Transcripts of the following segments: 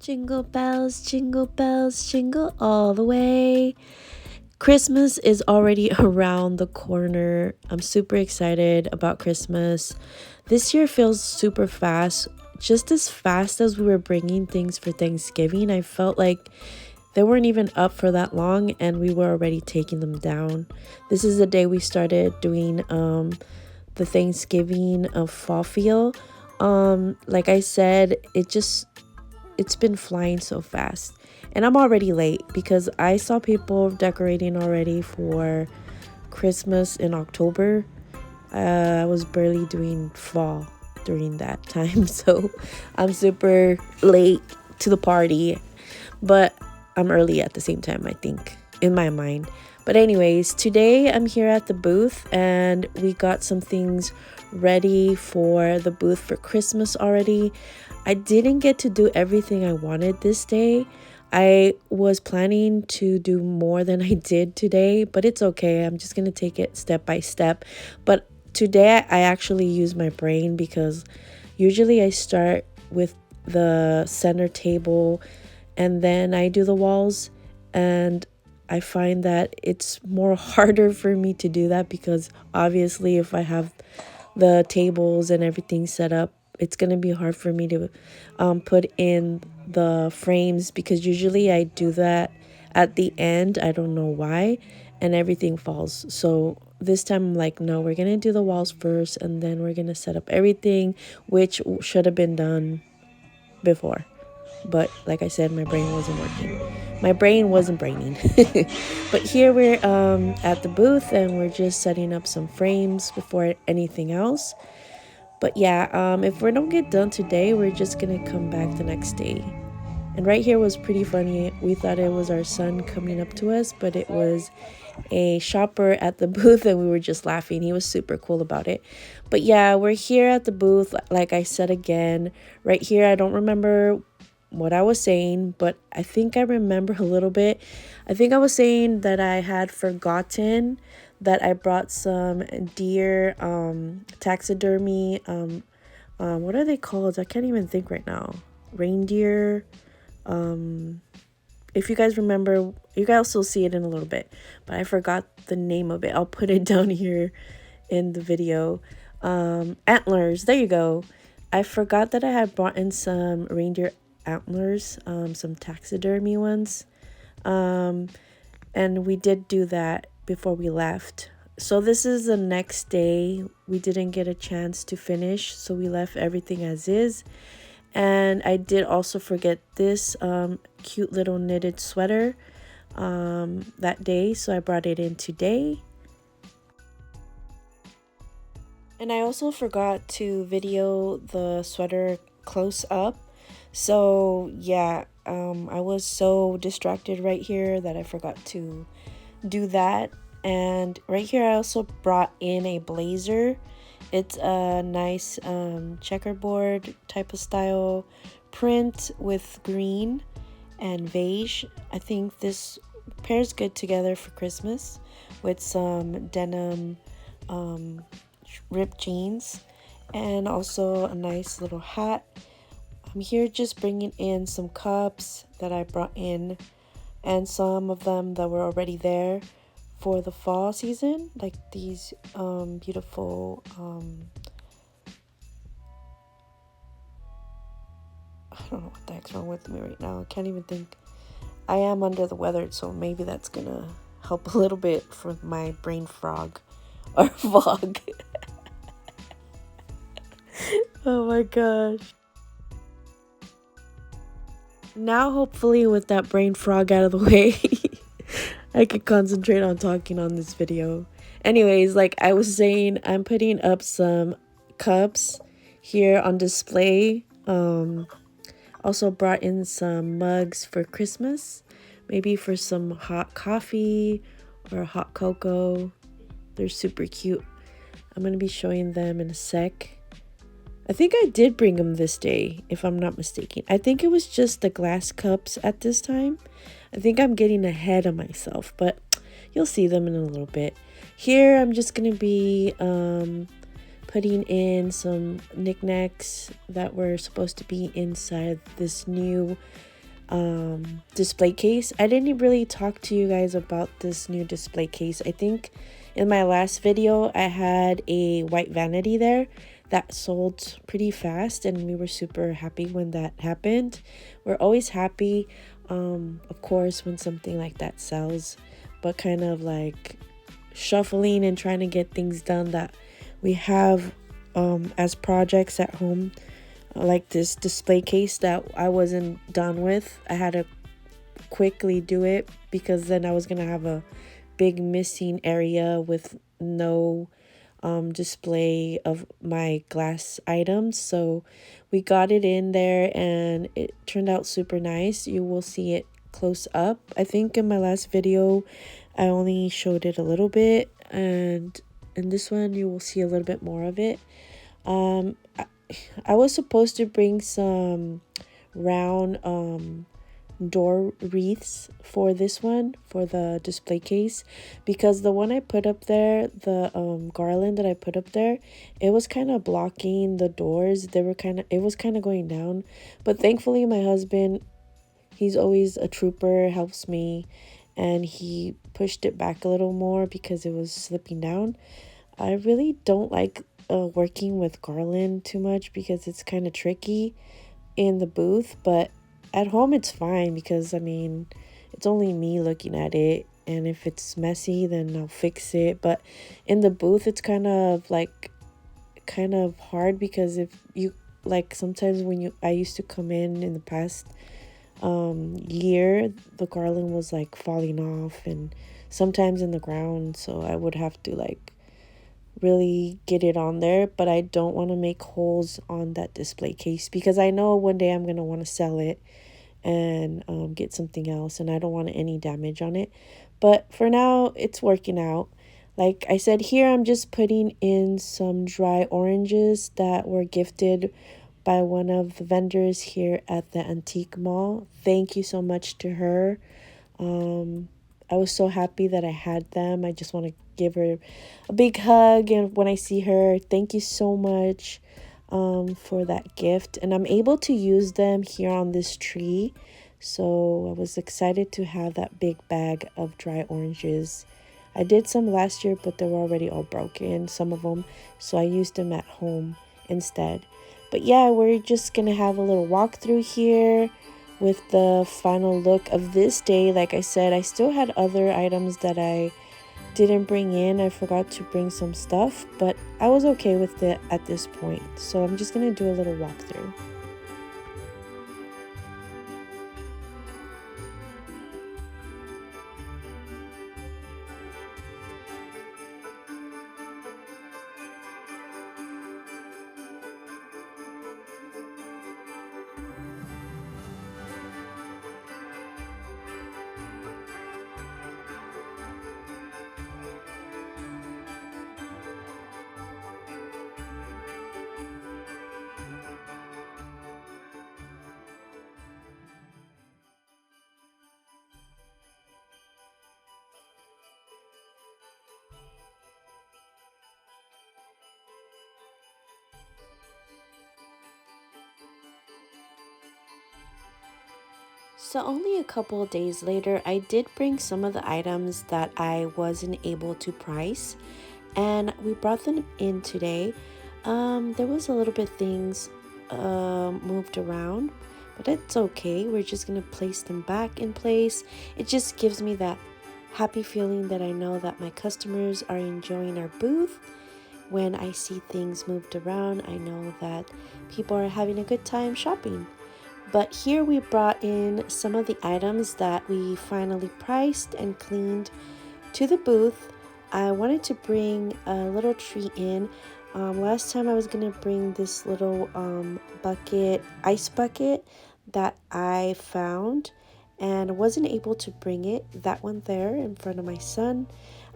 jingle bells, jingle all the way. Christmas is already around the corner. I'm super excited about Christmas. This year feels super fast. Just as fast as we were bringing things for Thanksgiving, I felt like they weren't even up for that long and we were already taking them down. This is the day we started doing the Thanksgiving of fall feel. Like I said, it's been flying so fast. And I'm already late because I saw people decorating already for Christmas in October. I was barely doing fall during that time, so I'm super late to the party, but I'm early at the same time, I think, in my mind. But anyways, today I'm here at the booth and we got some things ready for the booth for Christmas already. I didn't get to do everything I wanted this day. I was planning to do more than I did today, but it's okay. I'm just going to take it step by step. But today I actually use my brain because usually I start with the center table and then I do the walls, and I find that it's more harder for me to do that because obviously if I have the tables and everything set up, it's going to be hard for me to put in the frames because usually I do that at the end. I don't know why, and everything falls. So this time I'm like, no, we're going to do the walls first and then we're going to set up everything, which should have been done before. But like I said, my brain wasn't working. My brain wasn't braining. But here we're at the booth and we're just setting up some frames before anything else. But yeah, if we don't get done today, we're just gonna come back the next day. And right here was pretty funny. We thought it was our son coming up to us, but it was a shopper at the booth and we were just laughing. He was super cool about it. But yeah, we're here at the booth. Like I said again, right here, I don't remember what I was saying, but I think I remember a little bit. I think I was saying that I had forgotten that I brought some deer taxidermy what are they called? I can't even think right now. Reindeer. If you guys remember, you guys will see it in a little bit, but I forgot the name of it. I'll put it down here in the video. Antlers, there you go. I forgot that I had brought in some reindeer antlers, some taxidermy ones, and we did do that before we left. So this is the next day. We didn't get a chance to finish, so we left everything as is. And I did also forget this cute little knitted sweater that day, so I brought it in today. And I also forgot to video the sweater close up. So yeah, I was so distracted right here that I forgot to do that. And right here I also brought in a blazer. It's a nice checkerboard type of style print with green and beige. I think this pairs good together for Christmas with some denim ripped jeans and also a nice little hat. I'm here just bringing in some cups that I brought in and some of them that were already there for the fall season, like these beautiful I don't know what the heck's wrong with me right now. I can't even think. I am under the weather, so maybe that's gonna help a little bit for my brain frog or fog. Oh my gosh. Now hopefully with that brain frog out of the way, I could concentrate on talking on this video. Anyways, like I was saying, I'm putting up some cups here on display. Also brought in some mugs for Christmas, maybe for some hot coffee or hot cocoa. They're super cute. I'm going to be showing them in a sec. I think I did bring them this day, if I'm not mistaken. I think it was just the glass cups at this time. I think I'm getting ahead of myself, but you'll see them in a little bit. Here, I'm just going to be putting in some knickknacks that were supposed to be inside this new display case. I didn't really talk to you guys about this new display case. I think in my last video I had a white vanity there that sold pretty fast, and we were super happy when that happened. We're always happy, of course, when something like that sells, but kind of like shuffling and trying to get things done that we have as projects at home, like this display case that I wasn't done with. I had to quickly do it because then I was gonna have a big missing area with no display of my glass items. So we got it in there and it turned out super nice. You will see it close up. I think in my last video I only showed it a little bit, and in this one you will see a little bit more of it. I was supposed to bring some round door wreaths for this one, for the display case, because the one I put up there, the garland that I put up there, it was kind of blocking the doors. It was kind of going down, but thankfully my husband, he's always a trooper, helps me, and he pushed it back a little more because it was slipping down. I really don't like working with garland too much because it's kind of tricky in the booth, but at home it's fine because I mean it's only me looking at it, and if it's messy then I'll fix it. But in the booth it's kind of hard because if you like, sometimes when I used to come in the past year, the garland was like falling off and sometimes in the ground, so I would have to like really get it on there. But I don't want to make holes on that display case because I know one day I'm going to want to sell it and get something else, and I don't want any damage on it. But for now it's working out. Like I said, here I'm just putting in some dry oranges that were gifted by one of the vendors here at the antique mall. Thank you so much to her. I was so happy that I had them. I just want to give her a big hug, and when I see her, thank you so much for that gift. And I'm able to use them here on this tree, so I was excited to have that big bag of dry oranges. I did some last year, but they were already all broken, some of them, so I used them at home instead. But yeah, we're just gonna have a little walkthrough here with the final look of this day. Like I said, I still had other items that I didn't bring in. I forgot to bring some stuff, but I was okay with it at this point. So I'm just gonna do a little walkthrough. So only a couple of days later, I did bring some of the items that I wasn't able to price, and we brought them in today. There was a little bit things moved around, but it's okay. We're just gonna place them back in place. It just gives me that happy feeling that I know that my customers are enjoying our booth. When I see things moved around, I know that people are having a good time shopping. But here we brought in some of the items that we finally priced and cleaned to the booth. I wanted to bring a little tree in. Last time I was gonna bring this little ice bucket that I found, and I wasn't able to bring it. That one there in front of my son,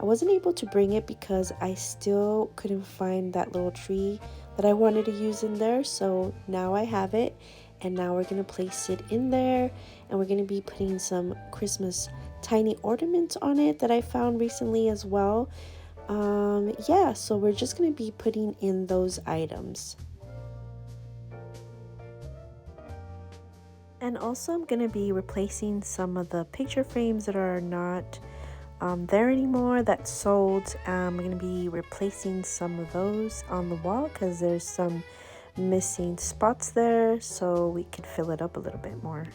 I wasn't able to bring it because I still couldn't find that little tree that I wanted to use in there. So now I have it, and now we're gonna place it in there, and we're gonna be putting some Christmas tiny ornaments on it that I found recently as well. Yeah, so we're just gonna be putting in those items. And also I'm going to be replacing some of the picture frames that are not there anymore, that sold. I'm going to be replacing some of those on the wall because there's some missing spots there, so we could fill it up a little bit more.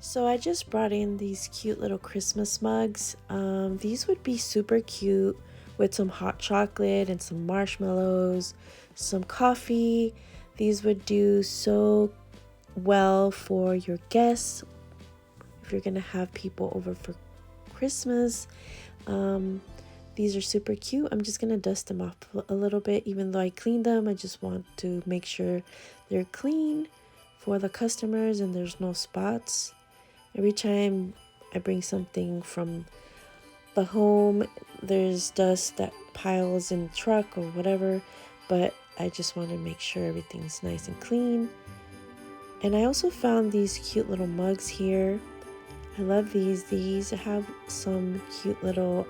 So I just brought in these cute little Christmas mugs. These would be super cute with some hot chocolate and some marshmallows, some coffee. These would do so well for your guests if you're gonna have people over for Christmas. These are super cute. I'm just gonna dust them off a little bit. Even though I cleaned them, I just want to make sure they're clean for the customers and there's no spots. Every time I bring something from the home, there's dust that piles in the truck or whatever, but I just want to make sure everything's nice and clean. And I also found these cute little mugs here. I love these. These have some cute little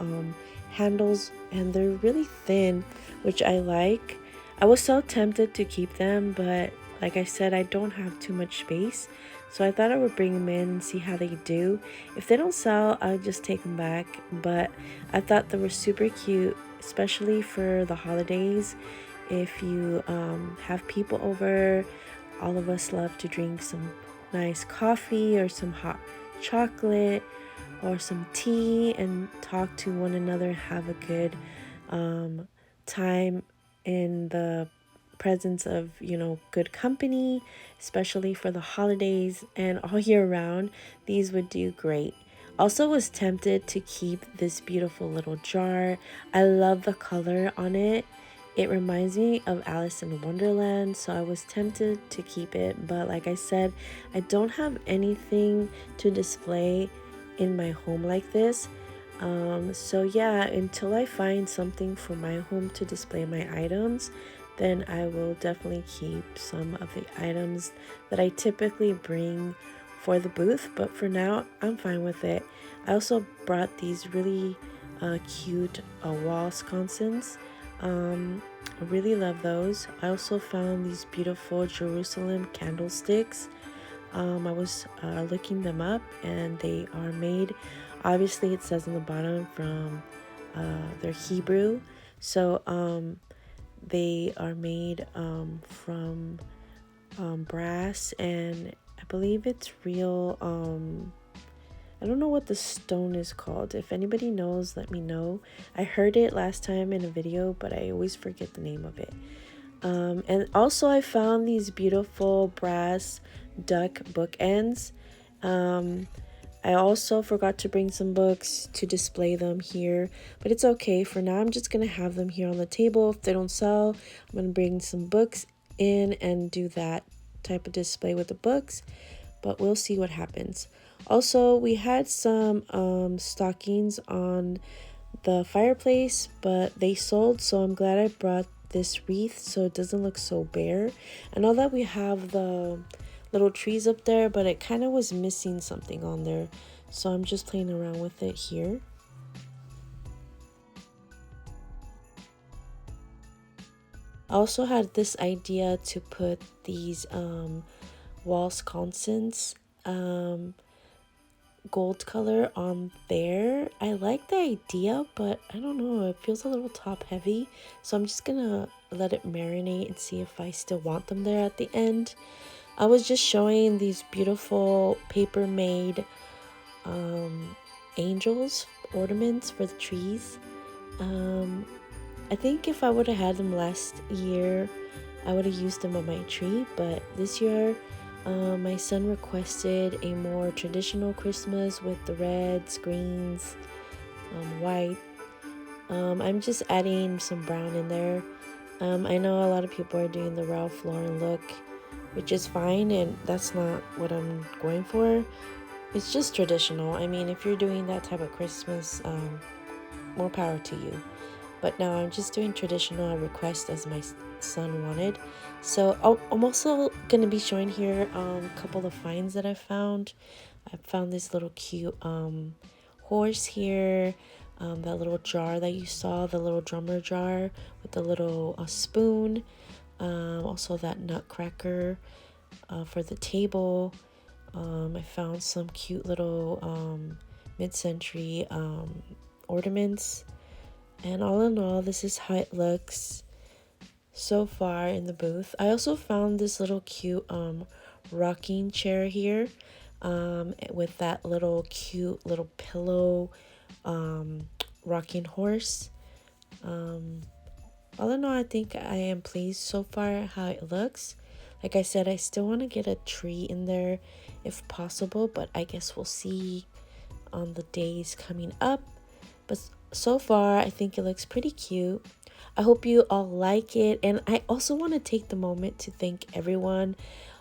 handles and they're really thin, which I like. I was so tempted to keep them, but like I said, I don't have too much space. So I thought I would bring them in and see how they do. If they don't sell, I'll just take them back. But I thought they were super cute, especially for the holidays. If you have people over, all of us love to drink some nice coffee or some hot chocolate or some tea and talk to one another, have a good time in the presence of, you know, good company, especially for the holidays and all year round. These would do great. Also was tempted to keep this beautiful little jar. I love the color on it. It reminds me of Alice in Wonderland, so I was tempted to keep it, but like I said, I don't have anything to display in my home like this. So yeah, until I find something for my home to display my items, then I will definitely keep some of the items that I typically bring for the booth, but for now I'm fine with it. I also brought these really cute wall sconces. I really love those. I also found these beautiful Jerusalem candlesticks. I was looking them up and they are made, obviously it says on the bottom, from they're Hebrew. So they are made from brass, and I believe it's real. I don't know what the stone is called. If anybody knows, let me know. I heard it last time in a video, but I always forget the name of it. And also I found these beautiful brass duck bookends. I also forgot to bring some books to display them here, but it's okay. For now, I'm just going to have them here on the table. If they don't sell, I'm going to bring some books in and do that type of display with the books, but we'll see what happens. Also, we had some stockings on the fireplace, but they sold, so I'm glad I brought this wreath so it doesn't look so bare. I know that we have the little trees up there, but it kind of was missing something on there, so I'm just playing around with it here. I also had this idea to put these wall sconces gold color on there. I like the idea, but I don't know, it feels a little top heavy, so I'm just gonna let it marinate and see if I still want them there at the end. I was just showing these beautiful paper made angels ornaments for the trees. I think if I would have had them last year, I would have used them on my tree, but this year my son requested a more traditional Christmas with the reds, greens, white. I'm just adding some brown in there. I know a lot of people are doing the Ralph Lauren look, which is fine, and that's not what I'm going for. It's just traditional. I mean, if you're doing that type of Christmas, more power to you. But now I'm just doing traditional request as my son wanted. So I'm also going to be showing here a couple of finds that I found. I found this little cute horse here. That little jar that you saw, the little drummer jar with the little spoon. Also that nutcracker for the table. I found some cute little mid-century ornaments. And all in all, this is how it looks so far in the booth. I also found this little cute rocking chair here with that little cute little pillow rocking horse. All in all, I think I am pleased so far how it looks. Like I said, I still want to get a tree in there if possible, but I guess we'll see on the days coming up. But so far, I think it looks pretty cute. I hope you all like it. And I also want to take the moment to thank everyone,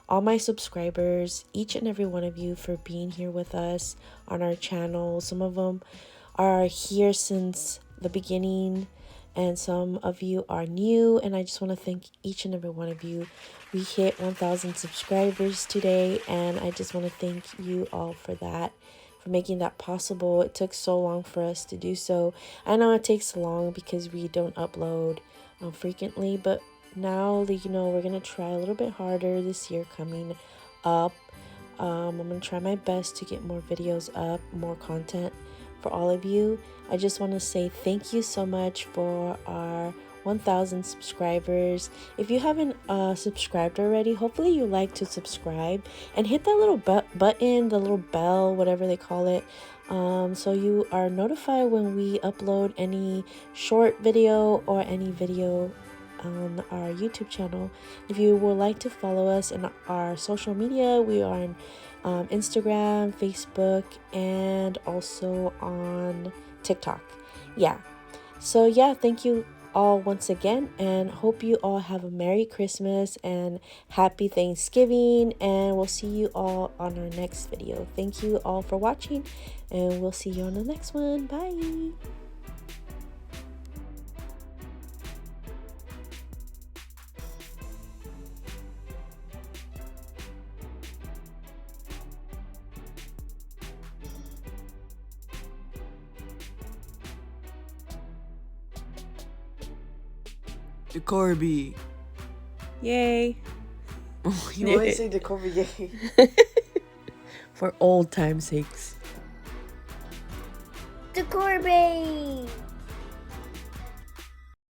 all my subscribers, each and every one of you for being here with us on our channel. Some of them are here since the beginning, and some of you are new. And I just want to thank each and every one of you. We hit 1,000 subscribers today, and I just want to thank you all for that, for making that possible. It took so long for us to do so. I know it takes long because we don't upload frequently, but now, you know, we're gonna try a little bit harder this year coming up. I'm gonna try my best to get more videos up, more content for all of you. I just want to say thank you so much for our 1,000 subscribers. If you haven't subscribed already, hopefully you like to subscribe and hit that little button, the little bell, whatever they call it, so you are notified when we upload any short video or any video on our YouTube channel. If you would like to follow us in our social media, we are on Instagram, Facebook, and also on TikTok. Yeah. So yeah, thank you all once again, and hope you all have a Merry Christmas and Happy Thanksgiving, and we'll see you all on our next video. Thank you all for watching, and we'll see you on the next one. Bye. Decor B. Yay. You always say Decor B yay. For old time's sakes. Decor B.